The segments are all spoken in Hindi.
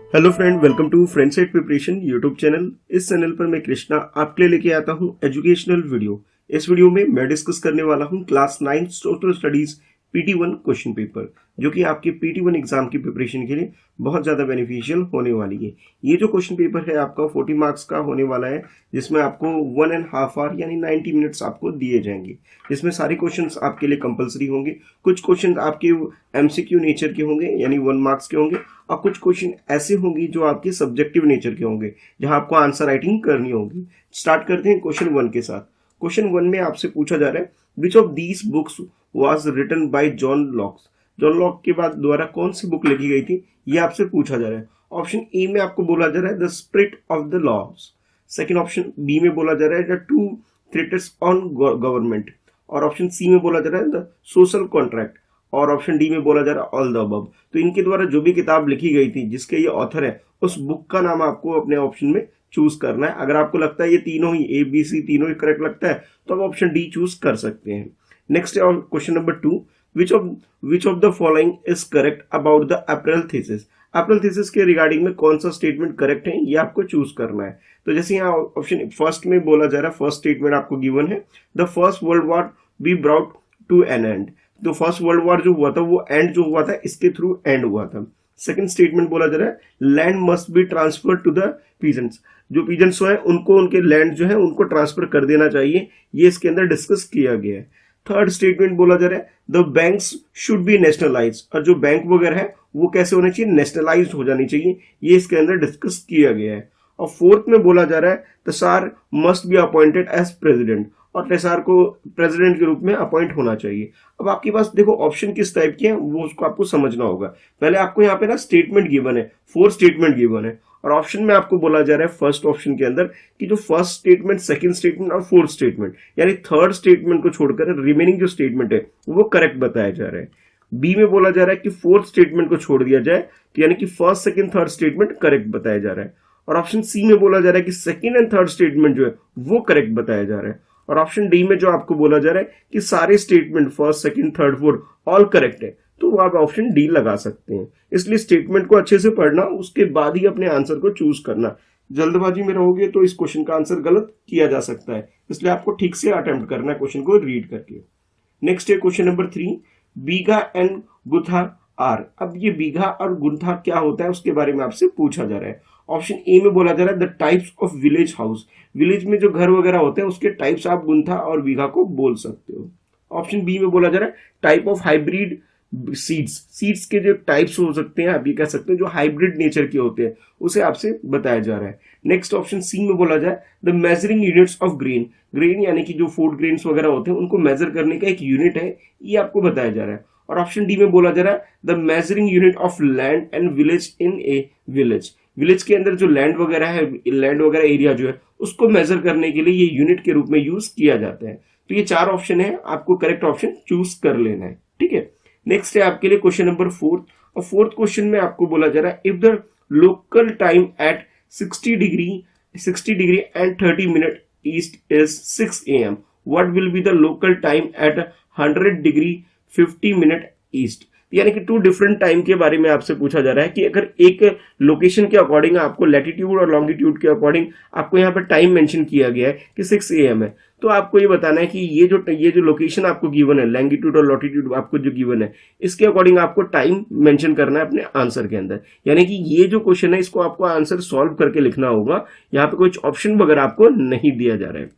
Hello friend, welcome to friend side preparation YouTube channel. इस चैनल पर मैं कृष्णा आपके लिए लेके आता हूं एजुकेशनल वीडियो। इस वीडियो में मैं डिस्कस करने वाला हूं class 9 social studies PT1 question paper, जो कि आपके PT1 एग्जाम की प्रिपरेशन के लिए बहुत ज़्यादा बेनिफिशियल होने वाली है। ये जो क्वेश्चन पेपर है आपका 40 मार्क्स का होने वाला है, जिसमें आपको 1.5 आवर यानी 90 मिनट्स आपको दिए जाएंगे, जिसमें सारे क्वेश्चंस आपके लिए कंपलसरी होंगे। कुछ क्वेश्चन आपके MCQ नेचर के होंगे यानी 1 मार्क्स के होंगे, और कुछ क्वेश्चन ऐसे होंगे जो आपके सब्जेक्टिव नेचर के होंगे, जहां आपको आंसर राइटिंग करनी होगी। स्टार्ट करते हैं क्वेश्चन 1 के साथ। क्वेश्चन 1 में आपसे पूछा जा रहा है, which of these books was written by John Locke. John Locke के बाद द्वारा कौन सी बुक लिखी गई थी, ये आपसे पूछा जा रहा है। ऑप्शन ए में आपको बोला जा रहा है the spirit of the laws. Second option B में बोला जा रहा है the two threats on government, और ऑप्शन सी में बोला जा रहा है द सोशल कॉन्ट्रैक्ट, और ऑप्शन डी में बोला जा रहा है ऑल द अबव। तो इनके द्वारा जो भी किताब लिखी गई थी जिसके ये ऑथर है, उस बुक का नाम आपको अपने ऑप्शन में चूज करना है। अगर आपको लगता है ये तीनों ही ABC तीनों ही करेक्ट लगता है, तो आप ऑप्शन डी चूज कर सकते हैं। नेक्स्ट है question number 2, which of the following is correct about the April thesis. April thesis के रिगार्डिंग में कौन सा स्टेटमेंट करेक्ट है, ये आपको चूज करना है। तो जैसे यहाँ ऑप्शन फर्स्ट में बोला जा रहा है, फर्स्ट स्टेटमेंट आपको गिवन है, the first world war be brought to an end. तो फर्स्ट वर्ल्ड वॉर जो हुआ था वो एंड जो हुआ था इसके थ्रू एंड हुआ था। सेकंड स्टेटमेंट बोला जा रहा है, land must be transfer to the peasants. जो पीजेंट्स है उनको उनके लैंड जो है उनको ट्रांसफर कर देना चाहिए, ये इसके अंदर डिस्कस किया गया है। थर्ड स्टेटमेंट बोला जा रहा है, the banks should be nationalise, और जो बैंक वगैरह है वो कैसे होने चाहिए, नेशनलाइज हो जानी चाहिए, ये इसके अंदर डिस्कस किया गया है। और फोर्थ में बोला जा रहा है, the tsar must be appointed as president, और टेसार को प्रेसिडेंट के रूप में अपॉइंट होना चाहिए। अब आपके पास देखो ऑप्शन किस टाइप के हैं वो उसको आपको समझना होगा। पहले आपको यहाँ पे ना स्टेटमेंट गिवन है, 4 स्टेटमेंट गिवन है, और ऑप्शन में आपको बोला जा रहा है फर्स्ट ऑप्शन के अंदर कि जो फर्स्ट स्टेटमेंट, सेकंड स्टेटमेंट और फोर्थ स्टेटमेंट यानी थर्ड स्टेटमेंट को छोड़कर रिमेनिंग जो स्टेटमेंट है वो करेक्ट बताया जा रहा है। बी में बोला जा रहा है कि फोर्थ स्टेटमेंट को छोड़ दिया जाए, तो यानी कि first second third statement correct बताया जा रहा है। और ऑप्शन सी में बोला जा रहा है कि सेकंड एंड थर्ड स्टेटमेंट जो है वो करेक्ट बताया जा रहा है। और ऑप्शन डी में जो आपको बोला जा रहा है कि सारे statement first second third fourth all correct है, तो आप ऑप्शन डी लगा सकते हैं। इसलिए स्टेटमेंट को अच्छे से पढ़ना, उसके बाद ही अपने आंसर को चूज करना। जल्दबाजी में रहोगे तो इस क्वेश्चन का आंसर गलत किया जा सकता है, इसलिए आपको ठीक से अटेम्प्ट करना है क्वेश्चन को रीड करके। नेक्स्ट है क्वेश्चन नंबर 3, बीघा एंड गुथा आर। अब ये बीघा और गुंथा क्या होता है उसके बारे में आपसे पूछा जा रहा है। ऑप्शन ए में बोला जा रहा है the types of village house. Village में जो घर वगैरह होते हैं उसके टाइप्स आप गुंथा और बीघा को बोल सकते हो। ऑप्शन बी में बोला जा रहा है type of hybrid seeds. Seeds के जो टाइप्स हो सकते हैं आप ये कह सकते हैं जो हाइब्रिड नेचर के होते हैं, उसे आपसे बताया जा रहा है। नेक्स्ट ऑप्शन सी में बोला जाए the measuring units of grain. Grain यानी कि जो फूड ग्रेन्स वगैरह होते हैं उनको मेजर करने का एक यूनिट है, ये आपको बताया जा रहा है। और ऑप्शन डी में बोला जा रहा है the measuring unit of land and village in A village. Village के अंदर जो लैंड वगैरह है, लैंड वगैरह एरिया जो है उसको मेजर करने के लिए ये यूनिट के रूप में यूज किया जाता है। तो ये 4 ऑप्शन है, आपको करेक्ट ऑप्शन चूज कर लेना है, ठीक है। नेक्स्ट है आपके लिए क्वेश्चन नंबर 4, और फोर्थ क्वेश्चन में आपको बोला जा रहा है, if the local time at 60 degree and 30 minute east is 6 AM, what will be the local time at 100 degree 50 minute east. यानी कि 2 डिफरेंट टाइम के बारे में आपसे पूछा जा रहा है कि अगर एक लोकेशन के अकॉर्डिंग आपको लैटिट्यूड और लॉन्गिट्यूड के अकॉर्डिंग आपको यहाँ पर टाइम मेंशन किया गया है कि 6 AM है, तो आपको ये बताना है कि ये जो लोकेशन आपको गिवन है, लैंगिट्यूड और लॉटिट्यूड आपको जो गिवन है, इसके अकॉर्डिंग आपको टाइम मेंशन करना है अपने आंसर के अंदर। यानी कि ये जो क्वेश्चन है इसको आपको आंसर सॉल्व करके लिखना होगा, यहाँ पे कुछ ऑप्शन वगैरह आपको नहीं दिया जा रहा है।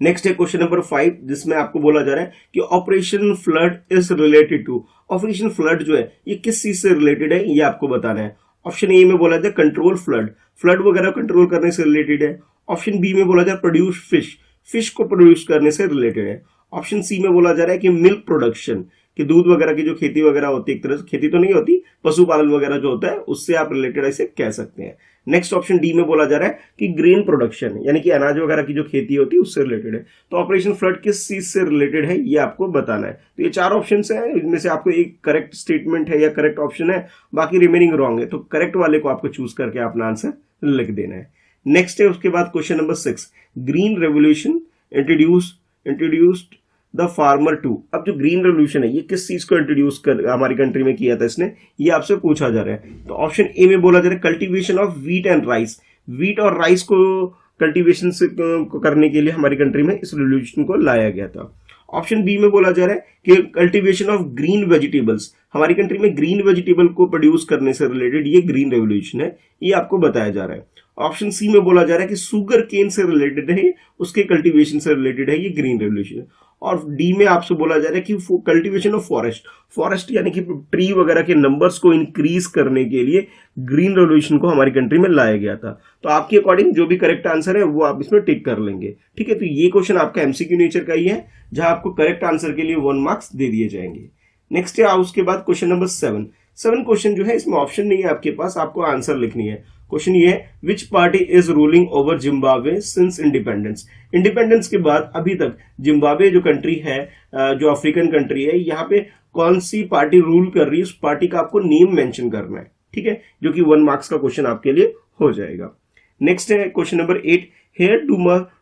नेक्स्ट है क्वेश्चन नंबर 5, जिसमें आपको बोला जा रहा है कि operation flood is related to. Operation flood जो है ये किस चीज से रिलेटेड है, ये आपको बताना है। ऑप्शन ए में बोला जाए कंट्रोल फ्लड, फ्लड वगैरह कंट्रोल करने से रिलेटेड है। ऑप्शन बी में बोला जाए प्रोड्यूस फिश, फिश को प्रोड्यूस करने से रिलेटेड है। ऑप्शन सी में बोला जा रहा है कि मिल्क प्रोडक्शन, कि दूध वगैरह की जो खेती वगैरह होती है, एक तरह से खेती तो नहीं होती, पशुपालन वगैरह जो होता है उससे आप रिलेटेड ऐसे कह सकते हैं। नेक्स्ट ऑप्शन डी में बोला जा रहा है कि ग्रेन प्रोडक्शन, यानी कि अनाज वगैरह की जो खेती होती है उससे रिलेटेड है। तो ऑपरेशन फ्लड किस चीज से रिलेटेड है ये आपको बताना है। तो ये 4 ऑप्शन है, इनमें से आपको एक करेक्ट स्टेटमेंट है या करेक्ट ऑप्शन है, बाकी रिमेनिंग रॉन्ग है, तो करेक्ट वाले को आपको चूज करके अपना आंसर लिख देना है। नेक्स्ट है उसके बाद question number 6, green revolution introduced the farmer to. अब जो ग्रीन रेवोल्यूशन है ये किस चीज को इंट्रोड्यूस कर हमारी कंट्री में किया था इसने, ये आपसे पूछा जा रहा है। तो ऑप्शन ए में बोला जा रहा है cultivation of wheat and rice. Wheat और राइस को कल्टीवेशन से करने के लिए हमारी कंट्री में इस रेवोल्यूशन को लाया गया था। ऑप्शन बी में बोला जा रहा है कि कल्टीवेशन ऑफ ग्रीन वेजिटेबल्स। हमारी कंट्री में ग्रीन वेजिटेबल को प्रोड्यूस करने से रिलेटेड ये ग्रीन रेवोल्यूशन है, ये आपको बताया जा रहा है। ऑप्शन सी में बोला जा रहा है कि शुगर केन से रिलेटेड है, उसके कल्टीवेशन से रिलेटेड है ये ग्रीन रेवोल्यूशन। और डी में आपसे बोला जा रहा है कि कल्टीवेशन ऑफ फॉरेस्ट। फॉरेस्ट यानी कि ट्री वगैरह के नंबर्स को इंक्रीज करने के लिए ग्रीन रेवोल्यूशन को हमारी कंट्री में लाया गया था। तो आपके अकॉर्डिंग जो भी करेक्ट आंसर है वो आप इसमें टिक कर लेंगे। ठीक है, तो ये क्वेश्चन आपका एमसीक्यू नेचर का ही है, जहां आपको करेक्ट आंसर के लिए 1 मार्क्स दे दिए जाएंगे। नेक्स्ट है उसके बाद क्वेश्चन नंबर 7 क्वेश्चन जो है इसमें ऑप्शन नहीं है आपके पास, आपको आंसर लिखनी है। क्वेश्चन ये है विच party is ruling over Zimbabwe since independence. Independence के बाद अभी तक जिम्बाब्वे जो कंट्री है, जो अफ्रीकन कंट्री है, यहाँ पे कौन सी पार्टी रूल कर रही है, उस पार्टी का आपको नेम मेंशन करना है। ठीक है, जो कि 1 मार्क्स का क्वेश्चन आपके लिए हो जाएगा। नेक्स्ट है question number 8, here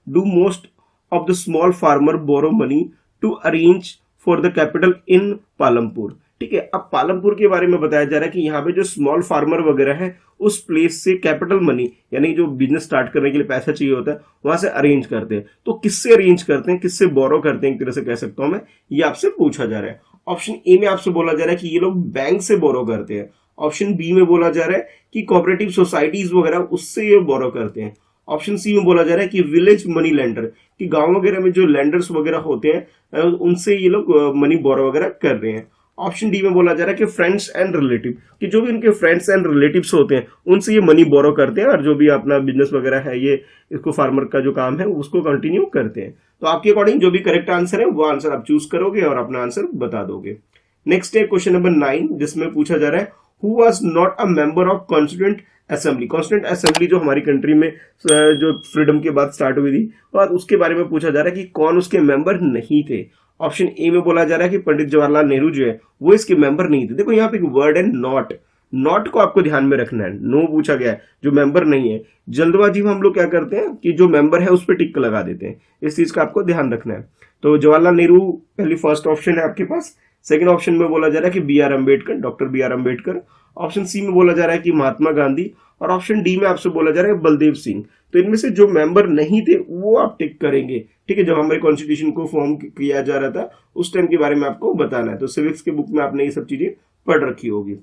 do most of the small farmer borrow money to arrange for the capital in Palampur. ठीक है, अब पालमपुर के बारे में बताया जा रहा है कि यहाँ पे जो स्मॉल फार्मर वगैरह है उस प्लेस से कैपिटल मनी यानी जो बिजनेस स्टार्ट करने के लिए पैसा चाहिए होता है वहां से अरेंज करते हैं। तो किससे अरेंज करते हैं, किससे बोरो करते हैं, एक तरह से कह सकता हूं मैं, ये आपसे पूछा जा रहा है। ऑप्शन ए में आपसे बोला जा रहा है कि ये लोग बैंक से बोरो करते हैं। ऑप्शन बी में बोला जा रहा है कि कोऑपरेटिव सोसाइटीज वगैरह उससे ये बोरो करते हैं। ऑप्शन सी में बोला जा रहा है कि विलेज मनी लेंडर, कि गांव वगैरह में जो लेंडर्स वगैरह होते हैं उनसे ये लोग मनी बोरो वगैरह कर रहे हैं। ऑप्शन डी में बोला जा रहा है कि फ्रेंड्स एंड रिलेटिव, कि जो भी उनके फ्रेंड्स एंड रिलेटिव्स होते हैं उनसे ये मनी बोरो करते हैं और जो भी अपना बिजनेस वगैरह है ये इसको फार्मर का जो काम है उसको कंटिन्यू करते हैं। तो आपके अकॉर्डिंग जो भी करेक्ट आंसर है वो आंसर आप चूज करोगे और अपना आंसर बता दोगे। नेक्स्ट है क्वेश्चन नंबर 9, जिसमें पूछा जा रहा है who was not a member of constituent assembly. Constituent assembly जो हमारी कंट्री में जो फ्रीडम के बाद स्टार्ट हुई थी, और उसके बारे में पूछा जा रहा है कि कौन उसके मेंबर नहीं थे। ऑप्शन ए में बोला जा रहा है कि पंडित जवाहरलाल नेहरू जो है वो इसके मेंबर नहीं थे। देखो यहाँ पे एक वर्ड है नॉट, नॉट को आपको ध्यान में रखना है। नो पूछा गया है, जो मेंबर नहीं है। जल्दबाजी में हम लोग क्या करते हैं कि जो मेंबर है उस पर टिक लगा देते हैं, इस चीज का आपको ध्यान रखना है। तो जवाहरलाल नेहरू पहली फर्स्ट ऑप्शन है आपके पास। सेकंड ऑप्शन में बोला जा रहा है कि B R Ambedkar, doctor B R Ambedkar. Option C में बोला जा रहा है कि महात्मा गांधी, और ऑप्शन डी में आपसे बोला जा रहा है बलदेव सिंह। तो इनमें से जो मेंबर नहीं थे वो आप टिक करेंगे। ठीक है, जब हमारे कॉन्स्टिट्यूशन को फॉर्म किया जा रहा था उस टाइम के बारे में आपको बताना है। तो सिविक्स के बुक में आपने ये सब चीजें पढ़ रखी होगी।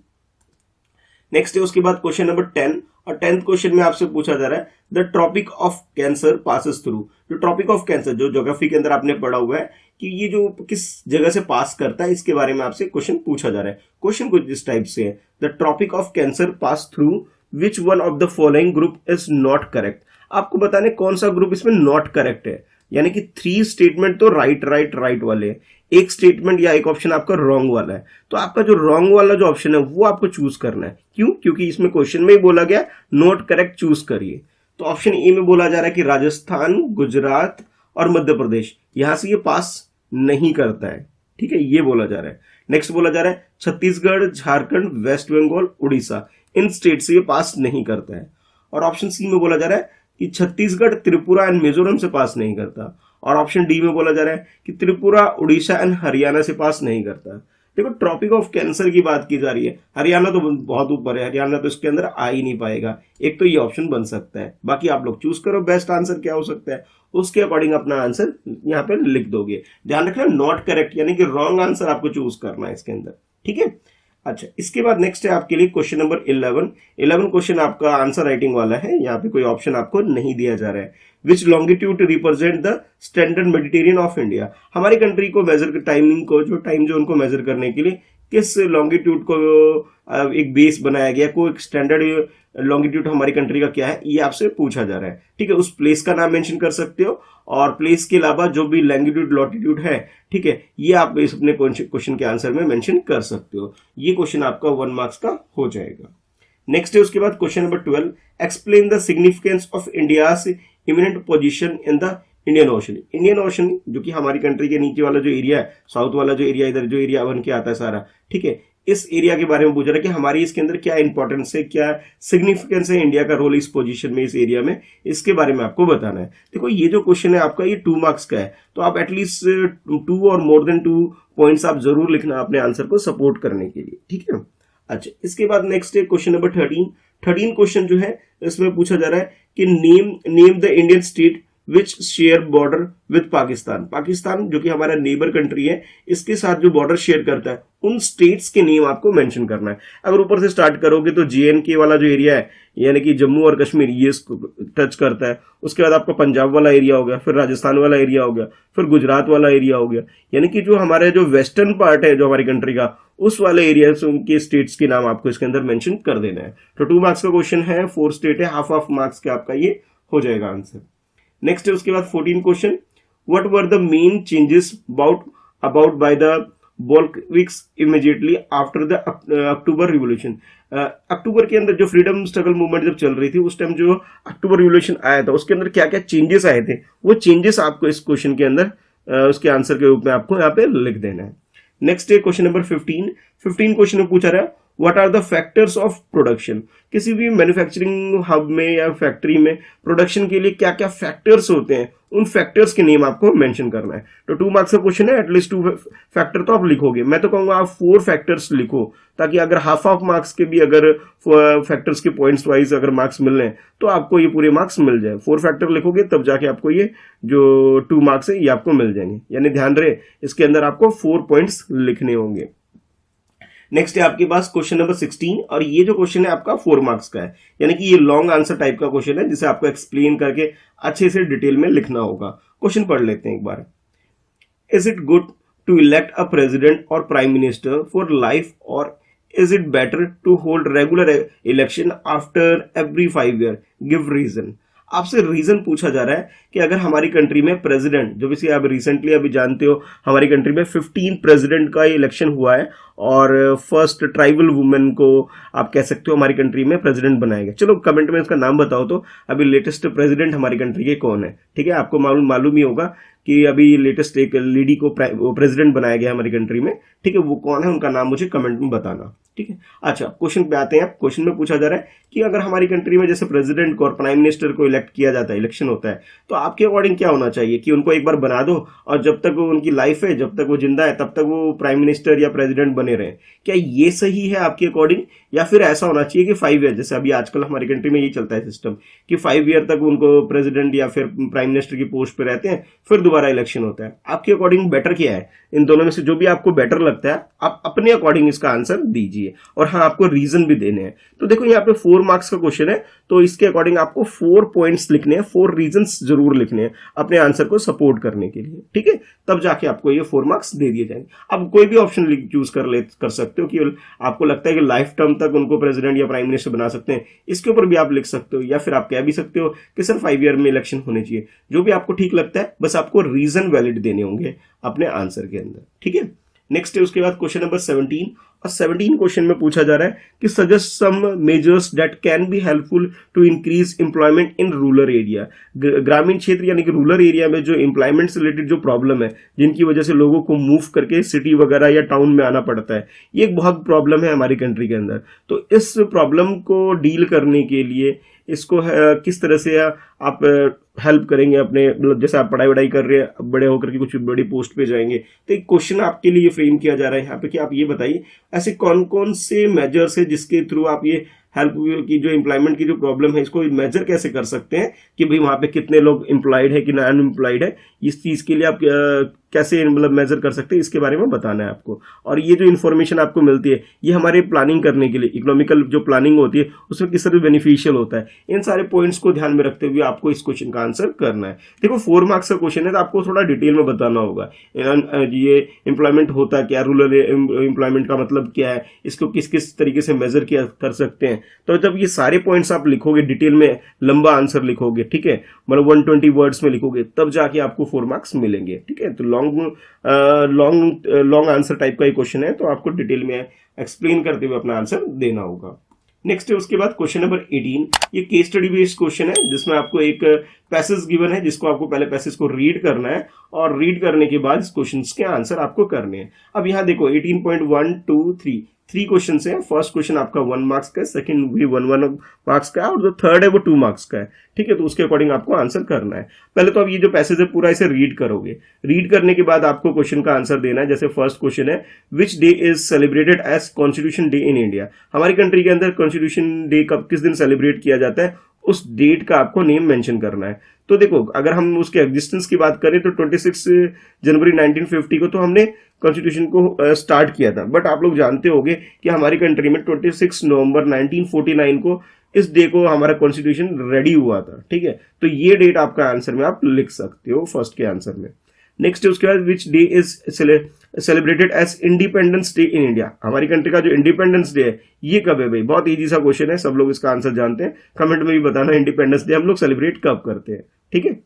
नेक्स्ट है उसके बाद क्वेश्चन नंबर 10, और 10th क्वेश्चन में आपसे पूछा जा रहा है the tropic of cancer passes through. जो ट्रॉपिक ऑफ कैंसर जो ज्योग्राफी के अंदर आपने पढ़ा हुआ है कि ये जो किस जगह से पास करता है, इसके बारे में आपसे क्वेश्चन पूछा जा रहा है। क्वेश्चन कुछ इस टाइप से है, the tropic of cancer pass through which one of the following group is not correct. आपको बताने कौन सा ग्रुप इसमें नॉट करेक्ट है, यानी कि 3 स्टेटमेंट तो राइट वाले, एक स्टेटमेंट या एक ऑप्शन आपका रॉन्ग वाला है। तो आपका जो रॉन्ग वाला जो ऑप्शन है वो आपको चूज करना है। क्यों? क्योंकि इसमें क्वेश्चन में ही बोला गया नॉट करेक्ट चूज करिए। तो ऑप्शन ए में बोला जा रहा है कि राजस्थान, गुजरात और मध्य प्रदेश, यहां से ये पास नहीं करता है। ठीक है, ये बोला जा रहा है। नेक्स्ट बोला जा रहा है छत्तीसगढ़, झारखंड, वेस्ट बंगाल, उड़ीसा, इन स्टेट से ये पास नहीं करता है। और ऑप्शन सी में बोला जा रहा है कि छत्तीसगढ़, त्रिपुरा एंड मिजोरम से पास नहीं करता। और ऑप्शन डी में बोला जा रहा है कि त्रिपुरा, उड़ीसा एंड हरियाणा से पास नहीं करता। देखो ट्रॉपिक ऑफ कैंसर की बात की जा रही है, हरियाणा तो बहुत ऊपर है, हरियाणा तो इसके अंदर आ ही नहीं पाएगा। एक तो ये ऑप्शन बन सकता है, बाकी आप लोग चूज करो बेस्ट आंसर क्या हो सकता है, उसके अकॉर्डिंग अपना आंसर यहाँ पे लिख दोगे। ध्यान रखना नॉट करेक्ट यानी कि रॉन्ग आंसर आपको चूज करना है इसके अंदर। ठीक है, अच्छा इसके बाद नेक्स्ट है आपके लिए क्वेश्चन नंबर 11 क्वेश्चन आपका आंसर राइटिंग वाला है। यहाँ पे कोई ऑप्शन आपको नहीं दिया जा रहा है। Which longitude represent the standard meridian of India. हमारी कंट्री को मेजर टाइमिंग को जो टाइम जो उनको मेजर करने के लिए किस लॉन्गिट्यूड को एक बेस बनाया गया, कोई एक स्टैंडर्ड लॉन्गिट्यूड हमारी कंट्री का क्या है, ये आपसे पूछा जा रहा है। ठीक है, उस प्लेस का नाम मेंशन कर सकते हो और प्लेस के अलावा जो भी लॉन्गिट्यूड लॉटिट्यूड है, ठीक है, ये आप इस अपने क्वेश्चन के आंसर में मेंशन कर सकते हो। ये क्वेश्चन आपका 1 मार्क्स का हो जाएगा। नेक्स्ट है उसके बाद question number 12, explain the significance of India's eminent position in the Indian Ocean. Indian Ocean जो कि हमारी कंट्री के नीचे वाला जो एरिया है, साउथ वाला जो एरिया, इधर जो एरिया बन के आता है सारा, ठीक है, इस एरिया के बारे में पूछ रहा है कि हमारी इसके अंदर क्या इंपॉर्टेंस है, क्या सिग्निफिकेंस है इंडिया का रोल इस पोजीशन में, इस एरिया में, इसके बारे में आपको बताना है। देखो ये जो क्वेश्चन है आपका, ये 2 मार्क्स का है, तो आप एटलीस्ट 2 और मोर देन 2 पॉइंट्स आप जरूर लिखना अपने आंसर को सपोर्ट करने के लिए, ठीक है। अच्छा, इसके बाद नेक्स्ट है क्वेश्चन नंबर 13 क्वेश्चन जो है इसमें पूछा जा रहा है कि name the Indian state which share border with Pakistan. Pakistan जो कि हमारा नेबर कंट्री है, इसके साथ जो बॉर्डर शेयर करता है, उन स्टेट्स के नेम आपको मेंशन करना है। अगर ऊपर से स्टार्ट करोगे तो JNK वाला जो एरिया है, यानी कि जम्मू और कश्मीर, ये इसको टच करता है। उसके बाद आपका पंजाब वाला एरिया हो गया, फिर राजस्थान वाला एरिया हो गया, फिर गुजरात वाला एरिया हो गया, यानी कि जो हमारे जो वेस्टर्न पार्ट है जो हमारी कंट्री का, उस वाले एरिया से उनके स्टेट्स के नाम आपको इसके अंदर मेंशन कर देना है। तो 2 मार्क्स का क्वेश्चन है, 4 स्टेट है, हाफ मार्क्स का आपका ये हो जाएगा आंसर। नेक्स्ट है उसके बाद 14 question, what were the main changes about by the Bolsheviks immediately after the October revolution. अक्टूबर के अंदर जो फ्रीडम स्ट्रगल मूवमेंट जब चल रही थी, उस टाइम जो अक्टूबर रिवॉल्यूशन आया था, उसके अंदर क्या क्या चेंजेस आए थे, वो चेंजेस आपको इस क्वेश्चन के अंदर उसके आंसर के रूप में आपको यहाँ पे लिख देना है। नेक्स्ट है क्वेश्चन नंबर 15 क्वेश्चन में पूछा रहा है what are the factors of production. किसी भी मैन्युफैक्चरिंग हब में या फैक्ट्री में प्रोडक्शन के लिए क्या क्या फैक्टर्स होते हैं, उन फैक्टर्स के नेम आपको मेंशन करना है। तो 2 मार्क्स का क्वेश्चन है, एटलीस्ट 2 फैक्टर तो आप लिखोगे। मैं तो कहूंगा आप 4 फैक्टर्स लिखो, ताकि अगर हाफ मार्क्स के भी अगर फैक्टर्स के पॉइंट्स वाइज अगर मार्क्स मिल रहे हैं तो आपको ये पूरे मार्क्स मिल जाए। 4 फैक्टर लिखोगे तब जाके आपको ये जो 2 मार्क्स है ये आपको मिल जाएंगे। यानी ध्यान रहे, इसके अंदर आपको 4 पॉइंट्स लिखने होंगे। नेक्स्ट है आपके पास क्वेश्चन नंबर 16, और ये जो क्वेश्चन है आपका 4 मार्क्स का है, यानी कि ये लॉन्ग आंसर टाइप का क्वेश्चन है, जिसे आपको एक्सप्लेन करके अच्छे से डिटेल में लिखना होगा। क्वेश्चन पढ़ लेते हैं एक बार। Is it good to elect a president और प्राइम मिनिस्टर फॉर लाइफ, और is it better to hold regular election after every 5 year, give reason. आपसे रीजन पूछा जा रहा है कि अगर हमारी कंट्री में प्रेसिडेंट, जो भी आप रिसेंटली अभी जानते हो हमारी कंट्री में 15 प्रेसिडेंट का इलेक्शन हुआ है, और फर्स्ट ट्राइबल वुमेन को आप कह सकते हो हमारी कंट्री में प्रेसिडेंट बनाया गया। चलो कमेंट में इसका नाम बताओ तो अभी लेटेस्ट प्रेसिडेंट हमारी कंट्री के कौन है, ठीक है। आपको मालूम ही होगा कि अभी लेटेस्ट एक लेडी को प्रेसिडेंट बनाया गया हमारी कंट्री में, ठीक है। वो कौन है, उनका नाम मुझे कमेंट में बताना, ठीक है। अच्छा, क्वेश्चन पे आते हैं। क्वेश्चन में पूछा जा रहा है कि अगर हमारी कंट्री में जैसे प्रेसिडेंट को और प्राइम मिनिस्टर को इलेक्ट किया जाता है, इलेक्शन होता है, तो आपके अकॉर्डिंग क्या होना चाहिए कि उनको एक बार बना दो और जब तक वो उनकी लाइफ है, जब तक वो जिंदा है, तब तक वो प्राइम मिनिस्टर या प्रेसिडेंट बने रहे। क्या ये सही है आपके अकॉर्डिंग, या फिर ऐसा होना चाहिए कि 5 ईयर, जैसे अभी आजकल हमारी कंट्री में यही चलता है सिस्टम कि 5 ईयर तक उनको प्रेसिडेंट या फिर प्राइम मिनिस्टर की पोस्ट पे रहते हैं, फिर दोबारा इलेक्शन होता है। आपके अकॉर्डिंग बेटर क्या है? इन दोनों में से जो भी आपको बेटर लगता है आप अपने अकॉर्डिंग इसका आंसर दीजिए, और हाँ, आपको रीजन भी देने हैं। तो देखो यहाँ पे 4 मार्क्स का क्वेश्चन है, तो इसके अकॉर्डिंग आपको 4 पॉइंट्स लिखने हैं, 4 रीजंस जरूर लिखने हैं अपने आंसर को सपोर्ट करने के लिए, ठीक है। तब जाके आपको ये 4 मार्क्स दे दिए जाएंगे। अब कोई भी ऑप्शन चूज कर सकते हो कि आपको लगता है कि लाइफ टर्म तक उनको प्रेसिडेंट या प्राइम मिनिस्टर बना सकते हैं, इसके ऊपर भी आप लिख सकते हो, या फिर आप कह भी सकते हो कि सर 5 ईयर में इलेक्शन होने चाहिए। जो भी आपको ठीक लगता है, बस आपको रीजन वैलिड देने होंगे अपने आंसर के अंदर, ठीक है। नेक्स्ट है उसके बाद क्वेश्चन नंबर 17, और 17 क्वेश्चन में पूछा जा रहा है कि suggest some measures that can be helpful to increase employment in rural area. ग्रामीण क्षेत्र यानी कि रूरल एरिया में जो एम्प्लॉयमेंट से रिलेटेड जो प्रॉब्लम है, जिनकी वजह से लोगों को मूव करके सिटी वगैरह या टाउन में आना पड़ता है, ये एक बहुत प्रॉब्लम है हमारी कंट्री के अंदर। तो इस प्रॉब्लम को डील करने के लिए इसको किस तरह से आप हेल्प करेंगे अपने, मतलब जैसे आप पढ़ाई कर रहे हैं, बड़े होकर के कुछ बड़ी पोस्ट पे जाएंगे, तो एक क्वेश्चन आपके लिए फ्रेम किया जा रहा है यहाँ पे कि आप ये बताइए ऐसे कौन कौन से मेजर्स है जिसके थ्रू आप ये हेल्प की जो एम्प्लॉयमेंट की जो प्रॉब्लम है, इसको मेजर कैसे कर सकते हैं कि भाई वहां पे कितने लोग एम्प्लॉयड है कि अनएम्प्लॉयड है। इस चीज के लिए आप कैसे मतलब मेजर कर सकते हैं, इसके बारे में बताना है आपको। और ये जो इन्फॉर्मेशन आपको मिलती है, ये हमारे प्लानिंग करने के लिए, इकोनॉमिकल जो प्लानिंग होती है उसमें किस तरह बेनिफिशियल होता है। इन सारे पॉइंट्स को ध्यान में रखते हुए आपको इस क्वेश्चन का आंसर करना है। देखो 4 मार्क्स का क्वेश्चन है, तो आपको थोड़ा डिटेल में बताना होगा ये एम्प्लॉयमेंट होता क्या, रूरल एम्प्लॉयमेंट का मतलब क्या है, इसको किस किस तरीके से मेजर किया कर सकते हैं। तो जब ये सारे पॉइंट्स आप लिखोगे डिटेल में, लंबा आंसर लिखोगे, ठीक है, मतलब 120 वर्ड्स में लिखोगे, तब जाके आपको 4 मार्क्स मिलेंगे, ठीक है। तो लॉन्ग आंसर टाइप का ये क्वेश्चन है, तो आपको डिटेल में एक्सप्लेन करते हुए अपना आंसर देना होगा। नेक्स्ट है उसके बाद क्वेश्चन नंबर 18। ये केस स्टडी बेस्ड क्वेश्चन है जिसमें आपको एक पैसेज गिवन है जिसको आपको पहले पैसेज को रीड करना है और रीड करने के बाद इस क्वेश्चन के आंसर आपको करने हैं। अब यहाँ देखो 18.123 3 क्वेश्चन है। फर्स्ट क्वेश्चन आपका 1 मार्क्स का है, सेकंड भी 1 मार्क्स का है और जो थर्ड है वो 2 मार्क्स का है। ठीक है, तो उसके अकॉर्डिंग आपको आंसर करना है। पहले तो आप ये जो पैसेज है पूरा इसे रीड करोगे। रीड करने के बाद आपको क्वेश्चन का आंसर देना है। जैसे फर्स्ट क्वेश्चन है, which day is celebrated as constitution day in India. हमारी कंट्री के अंदर कॉन्स्टिट्यूशन डे कब किस दिन सेलिब्रेट किया जाता है, उस डेट का आपको नेम मेंशन करना है। तो देखो अगर हम उसके एग्जिस्टेंस की बात करें तो 26 जनवरी 1950 को तो हमने कॉन्स्टिट्यूशन को स्टार्ट किया था। बट आप लोग जानते होंगे कि हमारी कंट्री में 26 नवंबर 1949 को इस डे को हमारा कॉन्स्टिट्यूशन रेडी हुआ था। ठीक है, तो ये डेट आपका आंसर में आप लिख सकते हो फर्स्ट के आंसर में। नेक्स्ट है उसके बाद which day is celebrated as independence day in India. हमारी कंट्री का जो इंडिपेंडेंस डे है ये कब है भाई, बहुत इजी सा क्वेश्चन है, सब लोग इसका आंसर जानते हैं। कमेंट में भी बताना इंडिपेंडेंस डे हम लोग सेलिब्रेट कब करते हैं। ठीक है,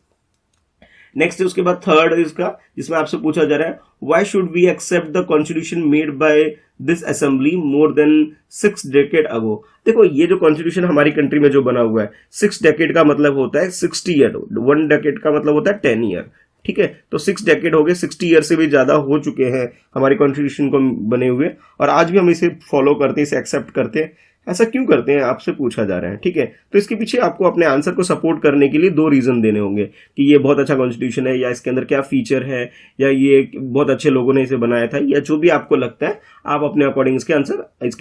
नेक्स्ट है उसके बाद थर्ड इसका जिसमें आपसे पूछा जा रहा है why should we accept the constitution made by this assembly more than 6 decade ago. देखो ये जो कॉन्स्टिट्यूशन हमारी कंट्री में जो बना हुआ है 6 डेकेड का मतलब होता है 60 ईयर, 1 डेकेड का मतलब होता है 10 ईयर। ठीक है, तो 6 डेकेड हो गए, 60 ईयर से भी ज्यादा हो चुके हैं हमारी कॉन्स्टिट्यूशन को बने हुए, और आज भी हम इसे फॉलो करते हैं, इसे एक्सेप्ट करते हैं। ऐसा क्यों करते हैं आपसे पूछा जा रहा है। ठीक है, तो इसके पीछे आपको अपने आंसर को सपोर्ट करने के लिए 2 रीजन देने होंगे कि ये बहुत अच्छा कॉन्स्टिट्यूशन है, या इसके अंदर क्या फीचर है, या ये बहुत अच्छे लोगों ने इसे बनाया था, या जो भी आपको लगता है आप अपने अकॉर्डिंग इसके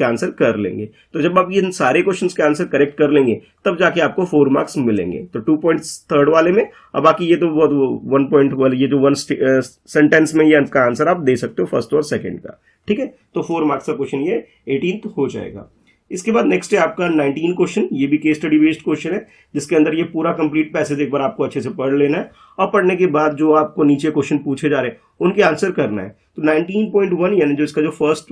आंसर कर लेंगे। तो जब आप ये सारे क्वेश्चन के आंसर करेक्ट कर लेंगे तब जाके आपको 4 मार्क्स मिलेंगे। तो 2 पॉइंट्स थर्ड वाले में, और बाकी ये तो बहुत 1 पॉइंट वाले ये जो 1 सेंटेंस में ये इसका आंसर आप दे सकते हो फर्स्ट और सेकेंड का। ठीक है, तो 4 मार्क्स का क्वेश्चन ये 18th हो जाएगा। इसके बाद नेक्स्ट है आपका 19 क्वेश्चन। ये भी केस स्टडी बेस्ड क्वेश्चन है जिसके अंदर ये पूरा कंप्लीट पैसेज एक बार आपको अच्छे से पढ़ लेना है, और पढ़ने के बाद जो आपको नीचे क्वेश्चन पूछे जा रहे हैं उनके आंसर करना है। तो 19.1 यानी जो इसका जो फर्स्ट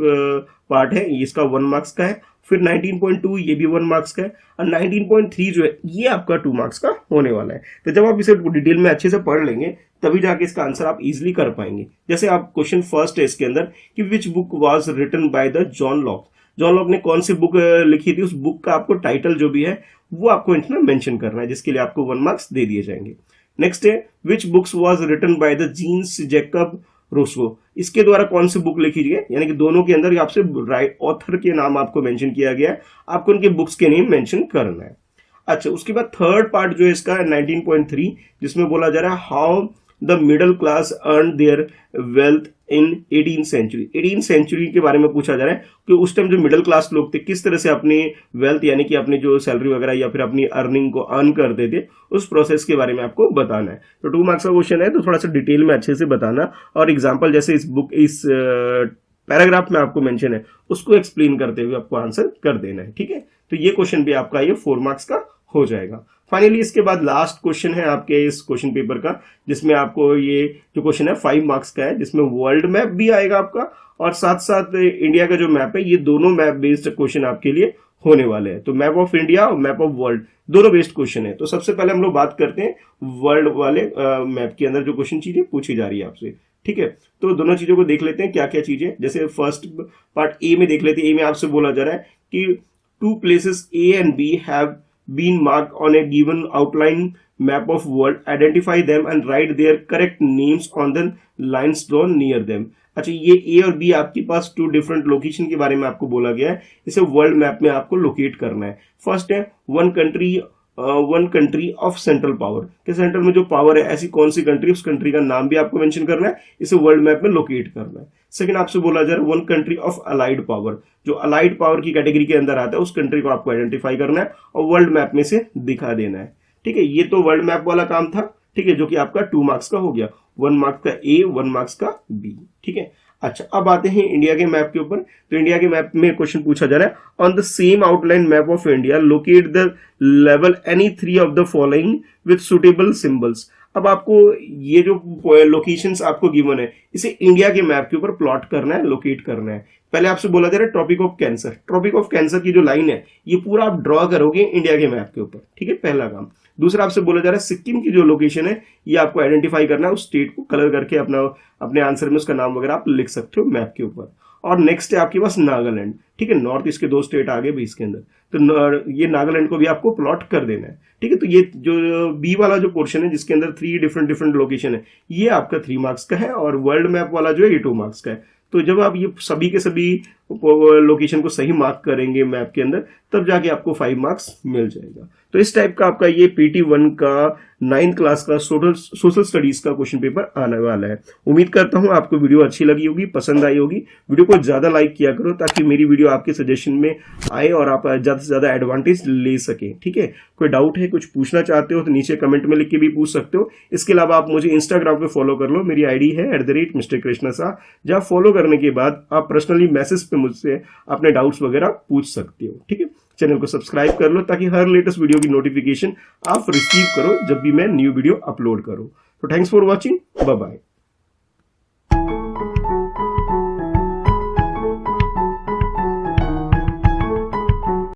पार्ट है ये इसका 1 मार्क्स का है, फिर 19.2 ये भी 1 मार्क्स का है, और 19.3 जो है ये आपका 2 मार्क्स का होने वाला है। तो जब आप इसे डिटेल में अच्छे से पढ़ लेंगे तभी जाके इसका आंसर आप इजिली कर पाएंगे। जैसे आप क्वेश्चन फर्स्ट है इसके अंदर कि which book was written by the John Locke. John Locke ने कौन सी बुक लिखी थी, उस बुक का आपको टाइटल जो भी है वो आपको इसमें मेंशन करना है, जिसके लिए आपको 1 मार्क्स दे दिए जाएंगे। नेक्स्ट है which books was written by the Jean Jacques Rousseau. इसके द्वारा कौन सी बुक लिखी गई है, यानी कि दोनों के अंदर आपसे राइट ऑथर के नाम आपको मेंशन किया गया है, आपको उनके बुक्स के नेम मेंशन करना है। अच्छा, उसके बाद थर्ड पार्ट जो है इसका 19.3 जिसमें बोला जा रहा है how the middle class earn their wealth in 18th century. 18th century के बारे में पूछा जा रहा है कि उस टाइम जो मिडिल क्लास लोग थे किस तरह से अपनी वेल्थ यानी कि अपनी जो सैलरी वगैरह या फिर अपनी अर्निंग को अर्न करते थे, उस प्रोसेस के बारे में आपको बताना है। तो 2 मार्क्स का क्वेश्चन है, तो थोड़ा सा डिटेल में अच्छे से बताना, और एग्जाम्पल जैसे इस पैराग्राफ में आपको मेंशन है उसको एक्सप्लेन करते हुए आपको आंसर कर देना है। ठीक है, तो ये क्वेश्चन भी आपका ये 4 मार्क्स का हो जाएगा। फाइनली इसके बाद लास्ट क्वेश्चन है आपके इस क्वेश्चन पेपर का, जिसमें आपको ये जो क्वेश्चन है 5 मार्क्स का है, जिसमें वर्ल्ड मैप भी आएगा आपका, और साथ साथ इंडिया का जो मैप है, ये दोनों मैप बेस्ड क्वेश्चन आपके लिए होने वाले हैं। तो मैप ऑफ इंडिया और मैप ऑफ वर्ल्ड दोनों बेस्ड क्वेश्चन है। तो सबसे पहले हम लोग बात करते हैं वर्ल्ड वाले मैप के अंदर जो क्वेश्चन चीजें पूछी जा रही है आपसे। ठीक है, तो दोनों चीजों को देख लेते हैं क्या क्या चीजें। जैसे फर्स्ट पार्ट ए में देख लेते हैं। ए में आपसे बोला जा रहा है कि 2 places A and B have been marked on a given outline map of world. Identify them and write their correct names on the lines drawn near them. अच्छा, ये A और B आपके पास 2 डिफरेंट लोकेशन के बारे में आपको बोला गया है, इसे वर्ल्ड मैप में आपको लोकेट करना है। फर्स्ट है one country of central power, के सेंटर में जो पावर है ऐसी कौन सी कंट्री, उस कंट्री का नाम भी आपको मेंशन करना है, इसे वर्ल्ड मैप में लोकेट करना है। सेकंड आपसे बोला जा रहा है 1 कंट्री ऑफ अलाइड पावर, जो अलाइड पावर की कैटेगरी के अंदर आता है उस कंट्री को आपको आइडेंटिफाई करना है और वर्ल्ड मैप में से दिखा देना है। ठीक है, ये तो वर्ल्ड मैप वाला काम था। ठीक है, जो कि आपका 2 मार्क्स का हो गया, 1 मार्क्स का A, 1 मार्क्स का B। ठीक है, अच्छा अब आते हैं इंडिया के मैप के ऊपर। तो इंडिया के मैप में क्वेश्चन पूछा जा रहा है on the same outline map of India locate the level any 3 of the following with suitable symbols. अब आपको ये जो लोकेशंस आपको गिवन है इसे इंडिया के मैप के ऊपर प्लॉट करना है, लोकेट करना है। पहले आपसे बोला जा रहा है tropic of cancer. Tropic of cancer की जो लाइन है ये पूरा आप ड्रॉ करोगे इंडिया के मैप के ऊपर। ठीक है, पहला काम। दूसरा आपसे बोला जा रहा है सिक्किम की जो लोकेशन है ये आपको आइडेंटिफाई करना है, उस स्टेट को कलर करके अपने आंसर में उसका नाम वगैरह आप लिख सकते हो मैप के ऊपर। और नेक्स्ट है आपके पास नागालैंड, ठीक है। नॉर्थ ईस्ट के 2 स्टेट आ गए भी इसके अंदर, तो ये नागालैंड को भी आपको प्लॉट कर देना है, ठीक है। तो ये जो बी वाला जो पोर्शन है जिसके अंदर 3 डिफरेंट लोकेशन है, ये आपका 3 मार्क्स का है, और वर्ल्ड मैप वाला जो है ये 2 मार्क्स का है। तो जब आप ये सभी के सभी लोकेशन को सही मार्क करेंगे मैप के अंदर, तब जाके आपको 5 मार्क्स मिल जाएगा। तो इस टाइप का आपका ये PT1 का 9th क्लास का सोशल स्टडीज का क्वेश्चन पेपर आने वाला है। उम्मीद करता हूं आपको वीडियो अच्छी लगी होगी, पसंद आई होगी। वीडियो को ज्यादा लाइक किया करो ताकि मेरी वीडियो आपके सजेशन में आए और आप ज्यादा से ज्यादा एडवांटेज ले सके, ठीक है। कोई डाउट है, कुछ पूछना चाहते हो तो नीचे कमेंट में लिख के भी पूछ सकते हो। इसके अलावा आप मुझे इंस्टाग्राम पे फॉलो कर लो, मेरी आईडी है @Mr. Krishna Shah, जहां फॉलो करने के बाद आप पर्सनली मैसेज पे मुझसे अपने डाउट्स वगैरह पूछ सकते हो, ठीक है। चैनल को सब्सक्राइब कर लो ताकि हर लेटेस्ट वीडियो की नोटिफिकेशन आप रिसीव करो जब भी मैं न्यू वीडियो अपलोड करूं। तो thanks for watching, bye bye.